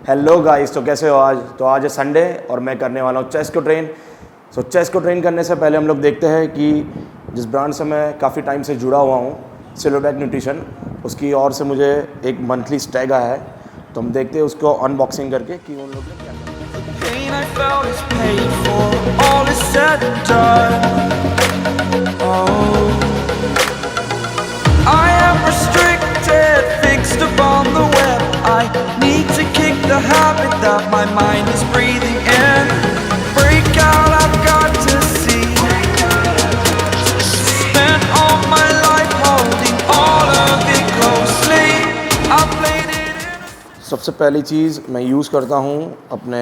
Hello guys, तो कैसे हो आज? तो आज है संडे और मैं करने वाला हूँ चेस्ट को ट्रेन। चेस्ट को ट्रेन करने से पहले हम लोग देखते हैं कि जिस ब्रांड से मैं काफ़ी टाइम से जुड़ा हुआ हूँ, सिल्वरबैक न्यूट्रिशन, उसकी ओर से मुझे एक मंथली स्टैग आया है। तो हम देखते हैं उसको अनबॉक्सिंग करके कि उन लोग ने क्या the habit that my mind is breathing in. Break out, I've got to see. Spent all my life holding all of it closely. I played it in. सबसे पहली चीज़ मैं यूज़ करता हूँ अपने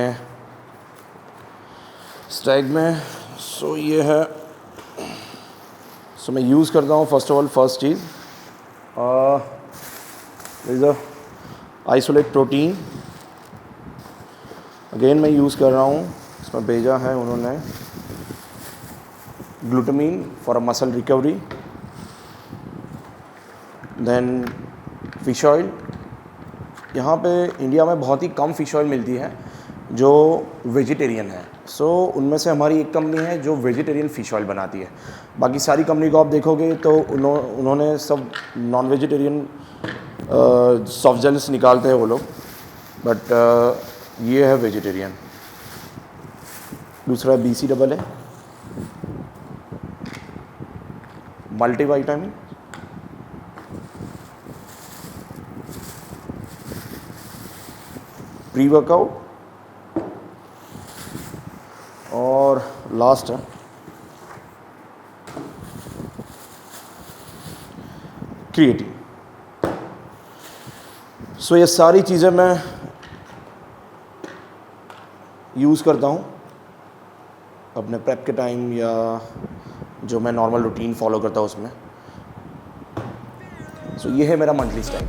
स्टैग में, ये है। मैं यूज़ करता हूँ फर्स्ट चीज़ is a isolate protein. Again मैं यूज़ कर रहा हूँ, इसमें भेजा है उन्होंने glutamine for a muscle recovery. Then fish oil. यहाँ पे इंडिया में बहुत ही कम फ़िश ऑयल मिलती है जो वेजिटेरियन है। उनमें से हमारी एक कंपनी है जो वेजिटेरियन फ़िश ऑयल बनाती है। बाकी सारी कंपनी को आप देखोगे तो उन्होंने सब नॉन वेजिटेरियन सॉफ्ट जेल्स निकालते हैं वो लोग, बट ये है वेजिटेरियन। दूसरा BCAA मल्टीविटामिन। प्री वर्कआउट और लास्ट है क्रिएटिन। ये सारी चीज़ें मैं यूज़ करता हूँ अपने प्रेप के टाइम या जो मैं नॉर्मल रूटीन फॉलो करता हूँ उसमें। ये है मेरा मंथली स्टाइल।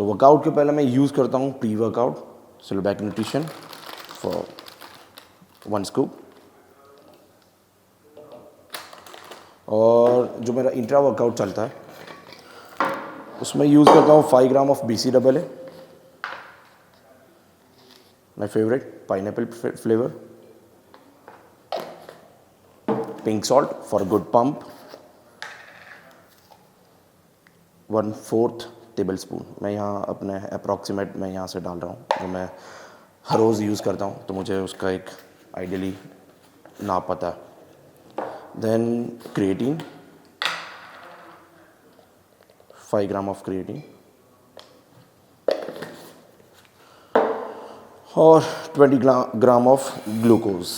वर्कआउट के पहले मैं यूज़ करता हूँ pre workout silverback nutrition for 1 scoop. और जो मेरा इंट्रा वर्कआउट चलता है उसमें यूज़ करता हूँ 5 gram of BCAA, my favourite pineapple flavour. Pink salt for good pump 1/4 table spoon. मैं यहाँ अपने अप्रॉक्सीमेट मैं यहाँ से डाल रहा हूँ, जो मैं हर रोज़ यूज़ करता हूँ तो मुझे उसका एक आइडियली नाप पता है। Then creatine 5 gram of creatine और 20 ग्राम ऑफ ग्लूकोज।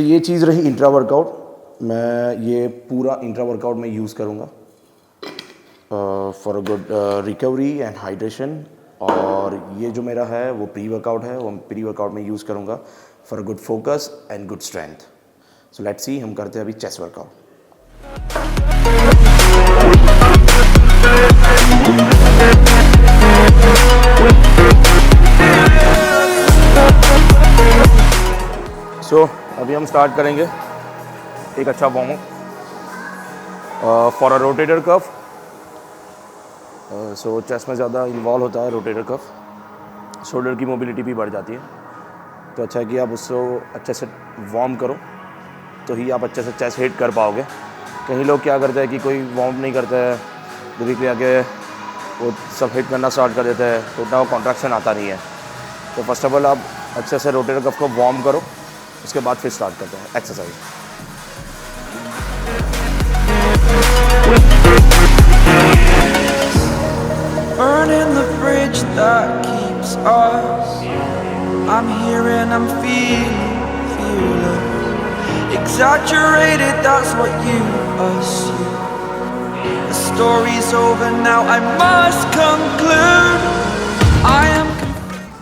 ये चीज़ रही इंट्रा वर्कआउट। मैं ये पूरा इंट्रा वर्कआउट में यूज़ करूँगा for a good recovery and hydration. और ये जो मेरा है वो प्री वर्कआउट है, वो प्री वर्कआउट में यूज़ करूँगा for a good focus and good strength. Let's see, हम करते हैं अभी चेस्ट वर्कआउट। अभी हम स्टार्ट करेंगे एक अच्छा warm up for a rotator cuff. Chest में ज़्यादा इन्वॉल्व होता है रोटेटर कफ, शोल्डर की मोबिलिटी भी बढ़ जाती है। तो अच्छा है कि आप उसको अच्छे से वार्म करो तो ही आप अच्छे से चेस्ट हिट कर पाओगे। कई लोग क्या करते हैं कि कोई वार्म नहीं करता है, डायरेक्टली आके वो सब हिट करना स्टार्ट कर देते हैं, तो उतना वो कॉन्ट्रैक्शन आता नहीं है। तो फर्स्ट ऑफ ऑल आप अच्छे से रोटेटर कफ को वार्म करो, उसके बाद फिर स्टार्ट करते हैं exercise. Burning the bridge that keeps us. I'm here and I'm feeling exaggerated, that's what you assume. The story's over now, I must conclude. I am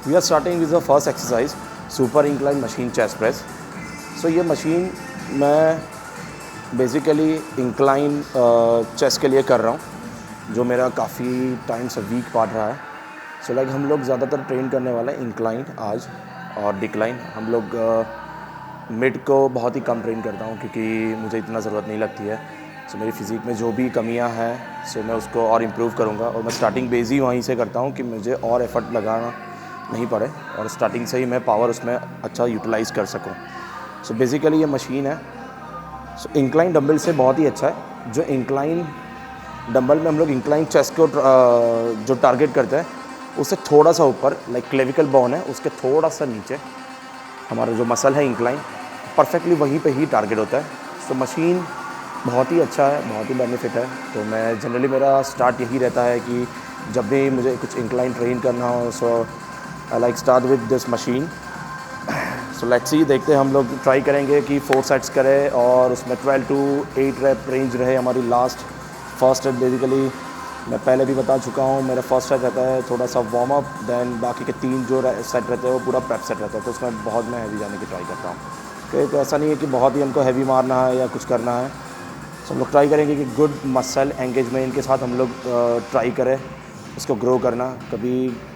We are starting with the first exercise, super incline machine chest press. ये machine मैं basically incline chest के लिए कर रहा हूँ, जो मेरा काफ़ी टाइम से वीक पार्ट रहा है। सो लाइक हम लोग ज़्यादातर ट्रेन करने वाले हैं इंक्लाइन आज और डिक्लाइन। हम लोग मिड को बहुत ही कम ट्रेन करता हूँ क्योंकि मुझे इतना ज़रूरत नहीं लगती है। सो मेरी फ़िज़िक में जो भी कमियाँ हैं सो मैं उसको और इम्प्रूव करूँगा और मैं स्टार्टिंग बेस ही वहीं से करता हूँ कि मुझे और एफ़र्ट लगाना नहीं पड़े और स्टार्टिंग से ही मैं पावर उसमें अच्छा यूटिलाइज़ कर सकूँ। सो बेसिकली ये मशीन है। सो इंक्लाइन डंबल से बहुत ही अच्छा है। जो इंक्लाइन डंबल में हम लोग इंक्लाइन चेस्ट को जो टारगेट करते हैं उससे थोड़ा सा ऊपर लाइक क्लेविकल बोन है उसके थोड़ा सा नीचे हमारा जो मसल है इंक्लाइन परफेक्टली वहीं पे ही टारगेट होता है। सो मशीन बहुत ही अच्छा है, बहुत ही बेनिफिट है। तो मैं जनरली मेरा स्टार्ट यही रहता है कि जब भी मुझे कुछ इंक्लाइन ट्रेन करना हो so I like start with this machine. So let's see, देखते हैं हम लोग ट्राई करेंगे कि 4 सेट्स करें और उसमें 12 to 8 रैप रेंज रहे हमारी लास्ट। फर्स्ट सेट बेसिकली मैं पहले भी बता चुका हूँ, मेरा फर्स्ट सेट रहता है थोड़ा सा वार्म अप, देन बाकी के 3 जो सेट रहते हैं वो पूरा प्रेप सेट रहता है। तो उसमें बहुत मैं हैवी जाने की ट्राई करता हूँ। तो ऐसा नहीं है कि बहुत ही हमको हैवी मारना है या कुछ करना है। सो हम लोग ट्राई करेंगे कि गुड मसल एंगेजमेंट के साथ हम लोग ट्राई करें उसको ग्रो करना। कभी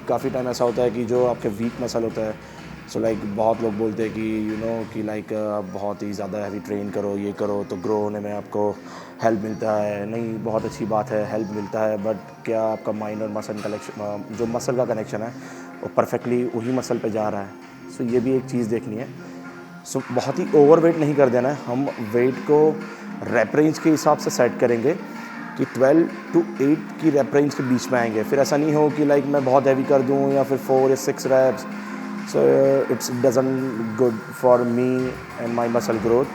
काफ़ी टाइम ऐसा होता है कि जो आपके वीक मसल होता है सो लाइक बहुत लोग बोलते हैं कि यू नो कि लाइक आप बहुत ही ज़्यादा हैवी ट्रेन करो, ये करो तो ग्रो होने में आपको हेल्प मिलता है। नहीं, बहुत अच्छी बात है, हेल्प मिलता है, बट क्या आपका माइंड और मसल कनेक्शन, जो मसल का कनेक्शन है वो परफेक्टली वही मसल पे जा रहा है। सो ये भी एक चीज़ देखनी है। सो बहुत ही ओवर वेट नहीं कर देना है। हम वेट को रैप रेंज के हिसाब से सेट करेंगे कि 12 to 8 की रैप रेंज के बीच में आएंगे। फिर ऐसा नहीं हो कि लाइक मैं बहुत हैवी कर दूँ या फिर 4 या 6 raps. So it doesn't good for me and my muscle growth.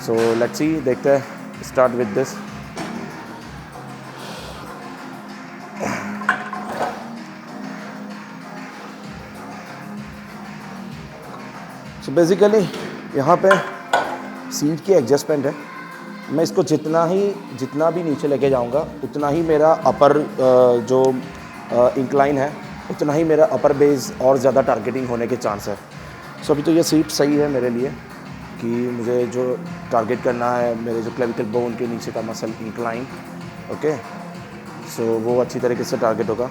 So let's see, देखते हैं, start with this. So basically यहाँ पे सीट की एडजस्टमेंट है। मैं इसको जितना भी नीचे लेके जाऊँगा उतना ही मेरा अपर जो इंक्लाइन है उतना ही मेरा अपर बेस और ज़्यादा टारगेटिंग होने के चांस है। सो अभी तो ये सीट सही है मेरे लिए कि मुझे जो टारगेट करना है मेरे जो क्लेविकल बोन के नीचे का मसल इंक्लाइन, ओके, सो वो अच्छी तरीके से टारगेट होगा।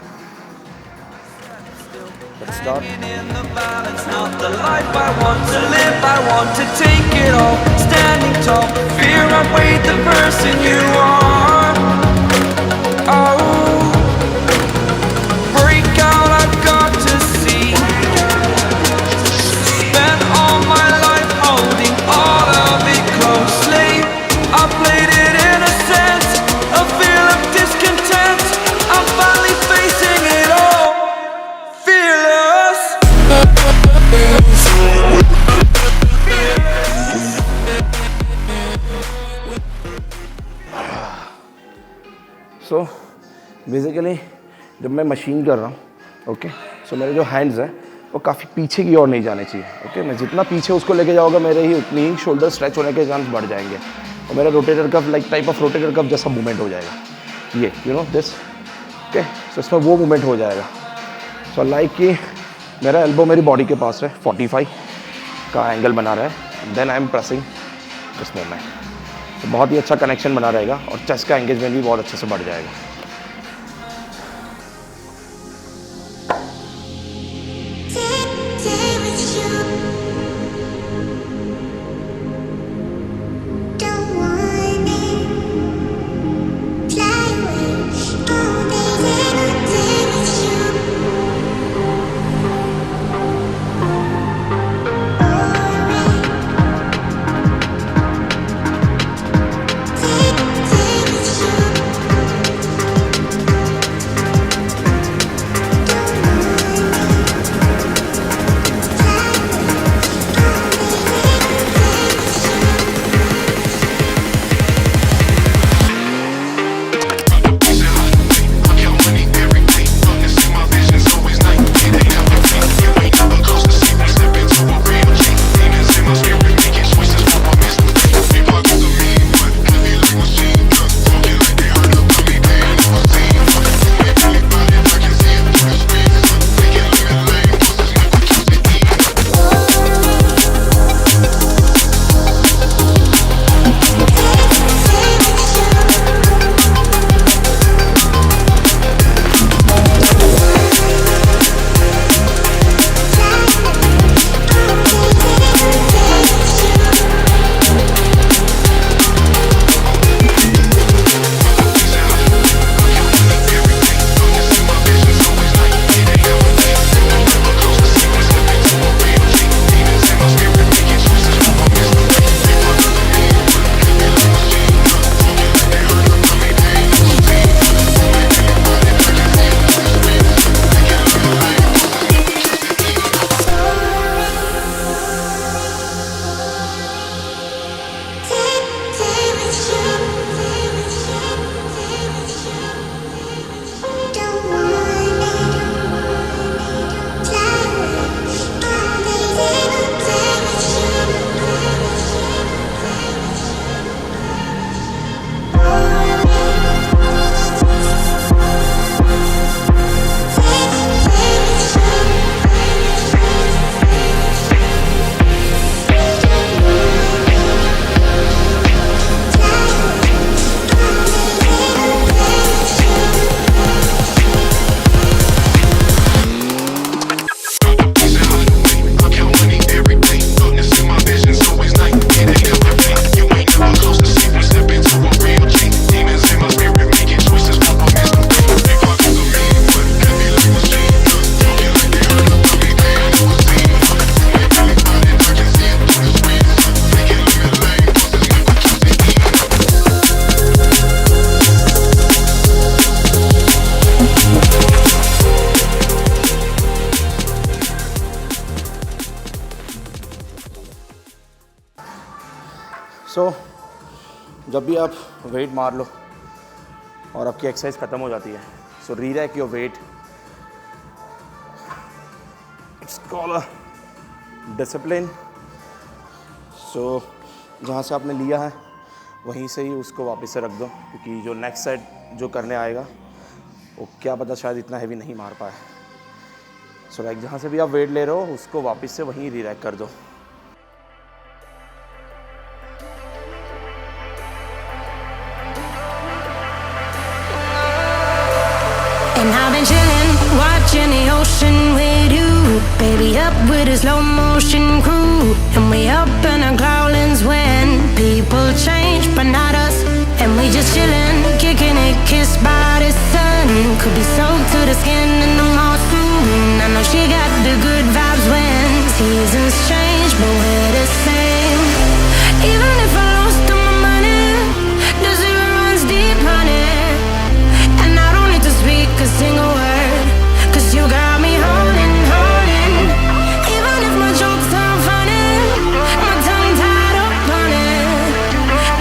Let's start. In the balance, not the life I want to live. I want to take it all, standing tall. Fear outweighed the person you are. Oh. So basically जब मैं machine कर रहा हूँ, okay, सो मेरे जो hands हैं वो काफ़ी पीछे की ओर नहीं जाने चाहिए। ओके, मैं जितना पीछे उसको लेके जाऊँगा मेरे ही उतनी ही शोल्डर स्ट्रेच होने के चांस बढ़ जाएंगे और मेरा rotator cuff like type of rotator cuff जैसा मूवमेंट हो जाएगा ये, यू नो दिस, ओके। सो इसमें वो मूवमेंट हो जाएगा। सो लाइक कि मेरा एल्बो मेरी बॉडी के पास है, 45 का एंगल बना रहा है, then I am pressing this movement. तो बहुत ही अच्छा कनेक्शन बना रहेगा और चेस्ट का एंगेजमेंट भी बहुत अच्छे से बढ़ जाएगा। सो जब भी आप वेट मार लो और आपकी एक्सरसाइज ख़त्म हो जाती है, so rerack your weight, it's called a discipline. So जहाँ से आपने लिया है वहीं से ही उसको वापस से रख दो, क्योंकि जो नेक्स्ट सेट जो करने आएगा वो क्या पता शायद इतना हैवी नहीं मार पाए। सो लाइक जहाँ से भी आप वेट ले रहे हो उसको वापस से वहीं री-रैक कर दो। And I've been chillin', watching the ocean with you, baby, up with a slow motion crew. And we up in our clouds when people change, but not us. And we just chillin', kicking it, kissed by the sun. Could be soaked to the skin in the mall soon. I know she got the good vibes when seasons change, but we're the same. Even if I lost all my money, the zero runs deep, honey. And I don't need to speak a single word, 'cause you got me holding, holding. Even if my jokes sound funny, my tongue tied up on it.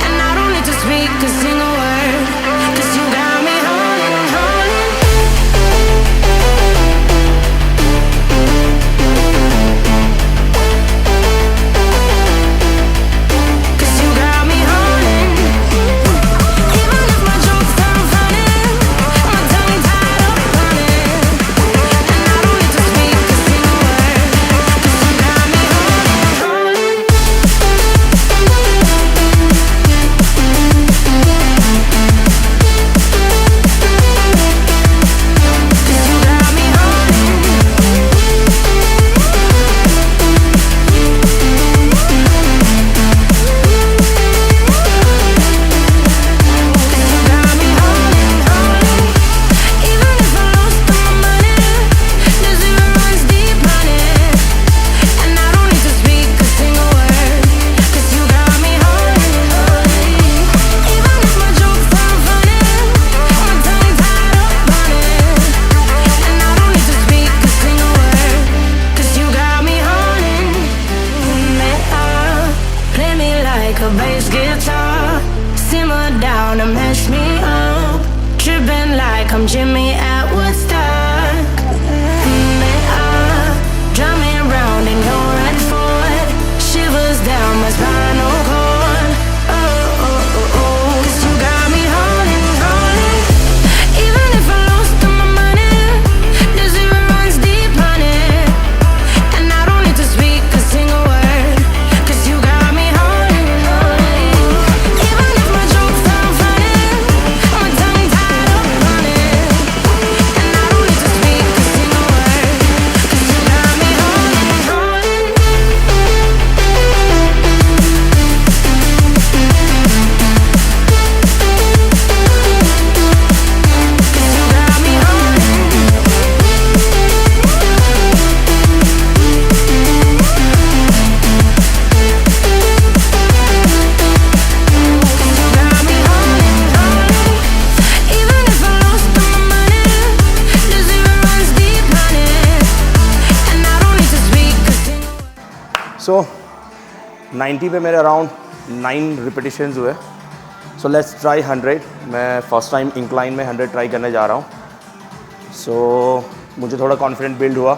And I don't need to speak a single word, 'cause you got me holding, holding. 'Cause you got me holding. Even if my jokes sound funny, my tongue tied up on it. And I don't need to speak a single word, 'cause you got me holding, holding. 'Cause you got me holding. You got me holding, holding. Even if I lost all my money, the zero runs deep, honey. And I don't need to speak a single word, 'cause you got me holding, holding. Even if my jokes sound funny, my tongue tied up on it. And I don't need to speak a single word, 'cause you got me holding me up. Play me like a bass guitar, simmer down and mash me up, tripping like I'm Jimmy at Woodstock. Me up, drum me round in your red Ford, shivers down my spinal cord. Oh, oh, oh, oh. 'Cause you got me holding, holding. Even if I lost all my money, the zero runs deep, honey. And I don't need to speak a single word, 'cause you got me holding, holding. Even if my jokes sound funny, my tongue tied up on it. And I don't need to speak a single word, 'cause you got me holding, holding. 'Cause you got me holding. You got me holding, holding. Even if I lost all my money, the zero runs deep, honey. And I don't need to speak a single word. सो 90 पे मेरे around 9 repetitions हुए। So let's try 100। मैं first time incline में 100 try करने जा रहा हूँ। सो मुझे थोड़ा कॉन्फिडेंट बिल्ड हुआ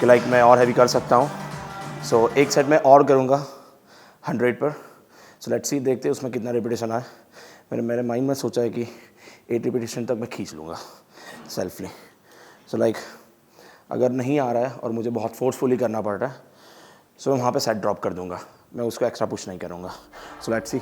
कि लाइक मैं और हैवी कर सकता हूँ। सो एक सेट में और करूँगा 100 पर। सो लेट्स सी, देखते हैं उसमें कितना रिपीटिशन आए। मेरे माइंड में सोचा है कि 8 रिपीटिशन तक मैं खींच लूँगा सेल्फली। सो लाइक अगर नहीं आ रहा है और मुझे बहुत फोर्सफुली करना पड़ रहा है, सो मैं वहाँ पे सेट ड्रॉप कर दूँगा, मैं उसको एक्स्ट्रा पुश नहीं करूँगा। सो let's C.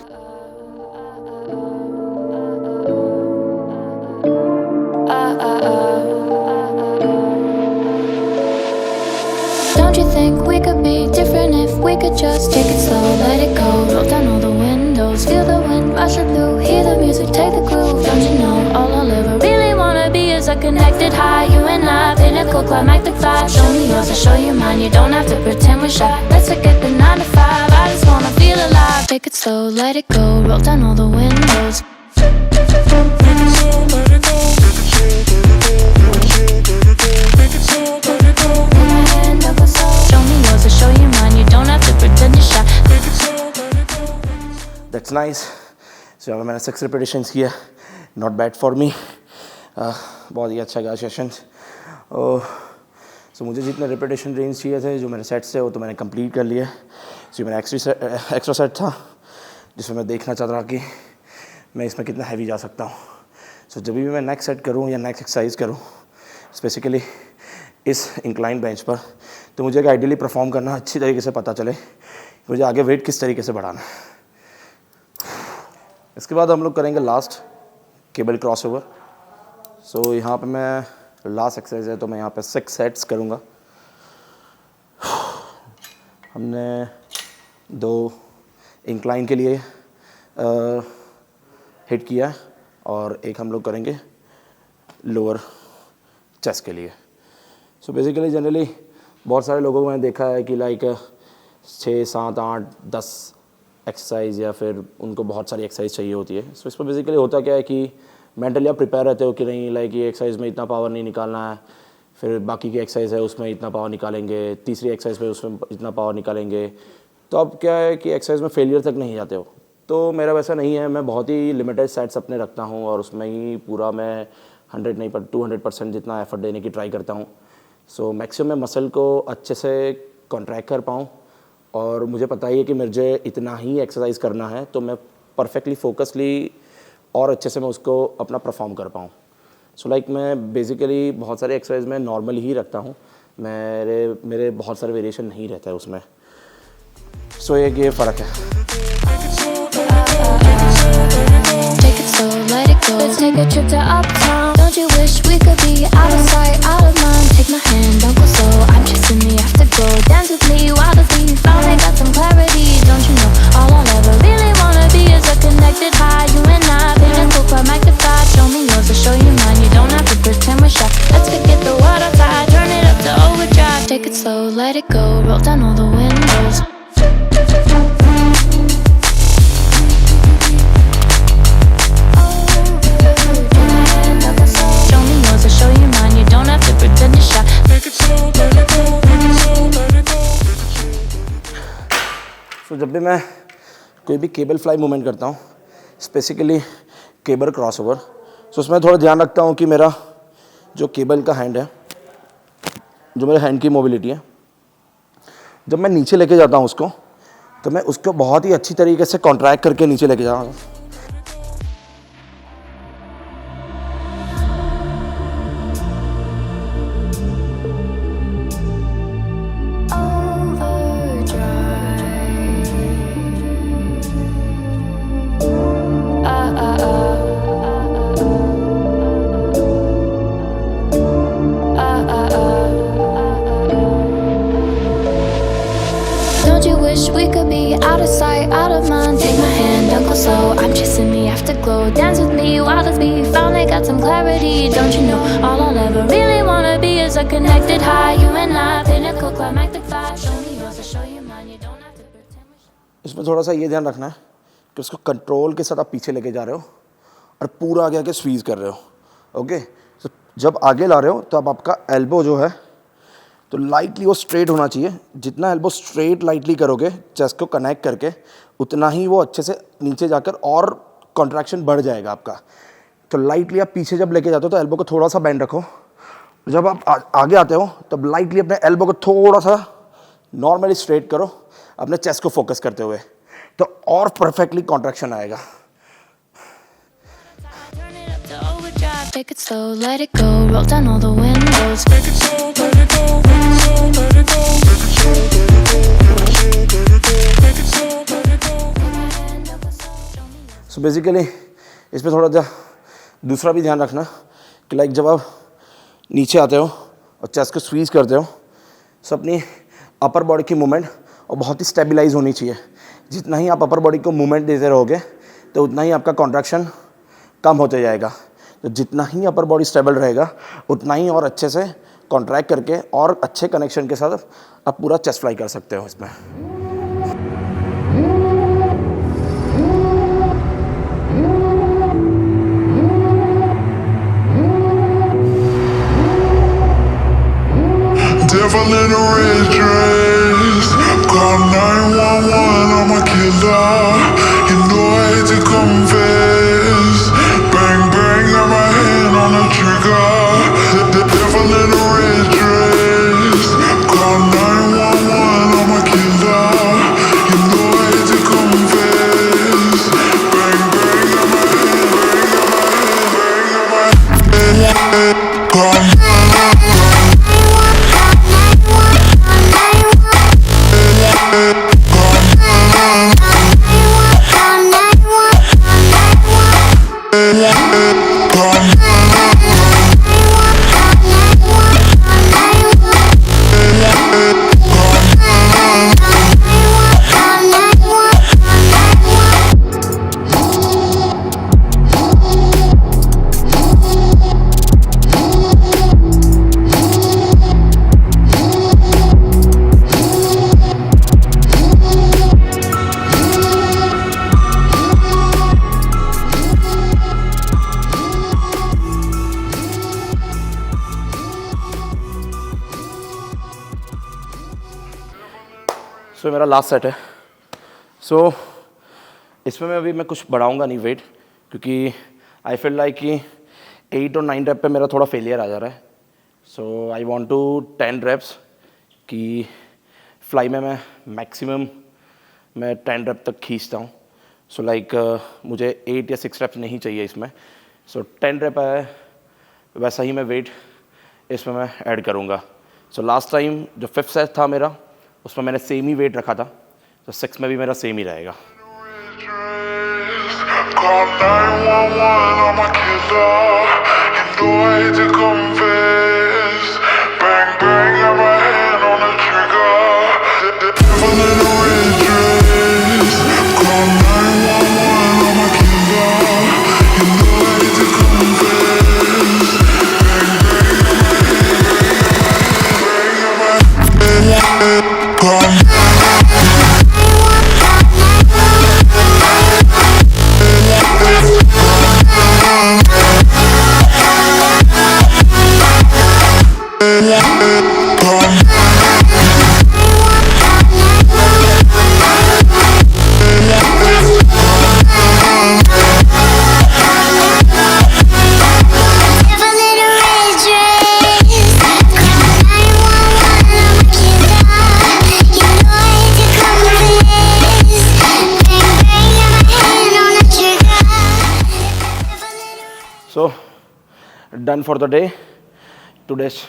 Don't you think we could be different if we could just take it slow, let it go, roll down all the windows, feel the wind rush through, hear the music, take the groove. Don't you know all I'll ever really wanna be is a connected high, you and I, pinnacle, climactic vibe. Show me yours, I'll show you mine, you don't have to pretend we're shy. Let's forget the 9 to 5, I just wanna feel alive. Take it slow, let it go, roll down all the windows. It's nice. So मैंने 6 repetitions किया, not bad for me, बहुत ही अच्छा गया session. सो मुझे जितने repetition range चाहिए थे, जो मेरे सेट्स थे, वो तो मैंने कंप्लीट कर लिए। सो मेरा एक्स्ट्रा सेट था जिसमें मैं देखना चाहता था कि मैं इसमें कितना हैवी जा सकता हूँ। सो जब भी मैं नेक्स्ट सेट करूँ या नेक्स्ट एक्सरसाइज करूँ, स्पेसिकली इस इंक्लाइन बेंच पर, तो मुझे आइडियली परफॉर्म करना अच्छी तरीके से पता चले मुझे आगे वेट किस तरीके से बढ़ाना है। इसके बाद हम लोग करेंगे लास्ट केबल क्रॉसओवर। सो यहाँ पे मैं लास्ट एक्सरसाइज है, तो मैं यहाँ पे 6 सेट्स करूँगा। हमने 2 इंक्लाइन के लिए हिट किया है और एक हम लोग करेंगे लोअर चेस्ट के लिए। सो बेसिकली जनरली बहुत सारे लोगों को मैंने देखा है कि लाइक 6, 7, 8, 10 एक्सरसाइज या फिर उनको बहुत सारी एक्सरसाइज चाहिए होती है। सो इस पर बेसिकली होता क्या है कि मेंटली आप प्रिपेयर रहते हो कि नहीं, लाइक ये एक्सरसाइज में इतना पावर नहीं निकालना है, फिर बाकी की एक्सरसाइज है उसमें इतना पावर निकालेंगे, तीसरी एक्सरसाइज पे उसमें इतना पावर निकालेंगे। तो अब क्या है कि एक्सरसाइज में फेलियर तक नहीं जाते हो। तो मेरा वैसा नहीं है, मैं बहुत ही लिमिटेड सेट्स अपने रखता हूँ और उसमें ही पूरा मैं 100 नहीं पर 200% जितना एफर्ट देने की ट्राई करता हूँ। सो मैक्सिमम मसल को अच्छे से कॉन्ट्रैक्ट कर पाऊँ और मुझे पता ही है कि मुझे इतना ही एक्सरसाइज करना है, तो मैं परफेक्टली फोकसली और अच्छे से मैं उसको अपना परफॉर्म कर पाऊँ। सो लाइक मैं बेसिकली बहुत सारे एक्सरसाइज में नॉर्मल ही रखता हूँ, मेरे बहुत सारे वेरिएशन नहीं रहता है उसमें। सो ये फ़र्क है। Take it slow, let it go. Let's take a trip to uptown. Don't you wish we could be out of sight, out of mind? Take my hand, don't go slow. I'm chasing the afterglow. Dance with me while the we finally got some clarity. Don't you know all I'll ever really wanna be is a connected high. You and I, pinnacle quite magnified. Show me yours, I'll show you mine. You don't have to pretend we're shy. Let's forget the world outside, turn it up to overdrive. Take it slow, let it go. Roll down all the windows. सो जब भी मैं कोई भी cable fly movement करता हूँ, specifically cable crossover, सो उसमें थोड़ा ध्यान रखता हूँ कि मेरा जो केबल का हैंड है, जो मेरे हैंड की मोबिलिटी है, जब मैं नीचे लेके जाता हूँ उसको, तो मैं उसको बहुत ही अच्छी तरीके से कॉन्ट्रैक्ट करके नीचे लेके जाता हूँ। Don't you wish we could be out of sight, out of mind? Take my hand, don't go slow. I'm chasing the afterglow. Dance with me while the we finally got some clarity. Don't you know all I'll ever really wanna be is a connected high. You and I, pinnacle quite magnified. Show me yours, I'll show you mine. You don't have to pretend. इसमें थोड़ा सा ये ध्यान रखना है कि उसको control के साथ आप पीछे लेके जा रहे हो और पूरा आगे आके स्क्वीज़ कर रहे हो। ओके, तो जब आगे ला रहे हो तो अब आपका एल्बो जो है तो लाइटली वो स्ट्रेट होना चाहिए। जितना एल्बो स्ट्रेट लाइटली करोगे चेस्ट को कनेक्ट करके, उतना ही वो अच्छे से नीचे जाकर और कॉन्ट्रैक्शन बढ़ जाएगा आपका। तो लाइटली आप पीछे जब लेके जाते हो तो एल्बो को थोड़ा सा बेंड रखो। जब आप आगे आते हो तब लाइटली अपने एल्बो को थोड़ा सा नॉर्मली स्ट्रेट करो, अपने चेस्ट को फोकस करते हुए, तो और परफेक्टली कॉन्ट्रैक्शन आएगा। Take it slow, let it go, roll down all the windows. Take it slow, let it go, let it slow, let it go. Take it slow, let it go. So basically इस पर थोड़ा सा दूसरा भी ध्यान रखना कि like जब आप नीचे आते हो और चेस्ट को स्क्वीज़ करते हो, सो अपनी अपर बॉडी की मूवमेंट और बहुत ही स्टेबलाइज होनी चाहिए। जितना ही आप अपर बॉडी को मूवमेंट देते रहोगे तो उतना ही आपका कॉन्ट्रैक्शन कम होते जाएगा। तो जितना ही अपर बॉडी स्टेबल रहेगा उतना ही और अच्छे से कॉन्ट्रैक्ट करके और अच्छे कनेक्शन के साथ आप पूरा चेस्ट फ्लाई कर सकते हो इसमें। Devil in a red dress, call 911, I'm a killer. You know I trigger. The devil in a red dress. Call 911, I'm a killer. You know I hate to confess. Bang, bang, on my head, bang, on my head, bang, on my head. Call सो मेरा last set है. सो इसमें मैं कुछ बढ़ाऊंगा नहीं wait, क्योंकि I feel like कि 8 और 9 रेप पे मेरा थोड़ा फेलियर आ जा रहा है. सो आई वांट टू 10 रेप्स कि फ्लाई में मैं मैक्सिमम मैं 10 रेप तक खींचता हूँ. सो लाइक मुझे 8 या 6 रेप्स नहीं चाहिए इसमें. सो 10 रेप है, वैसा ही मैं वेट इसमें मैं ऐड करूँगा. सो लास्ट टाइम जो 5th सेट था मेरा, उसमें मैंने सेम ही वेट रखा था. तो 6 में भी मेरा सेम ही रहेगा. Call 911, I'm a killer. You know I hate to confess. Bang, bang, got my hand on the trigger. The devil in a red dress. Call 911, I'm a killer. You know I hate to confess. Bang, bang, got my hand, bang, got my head, bang, got my head. So done for the day. Today's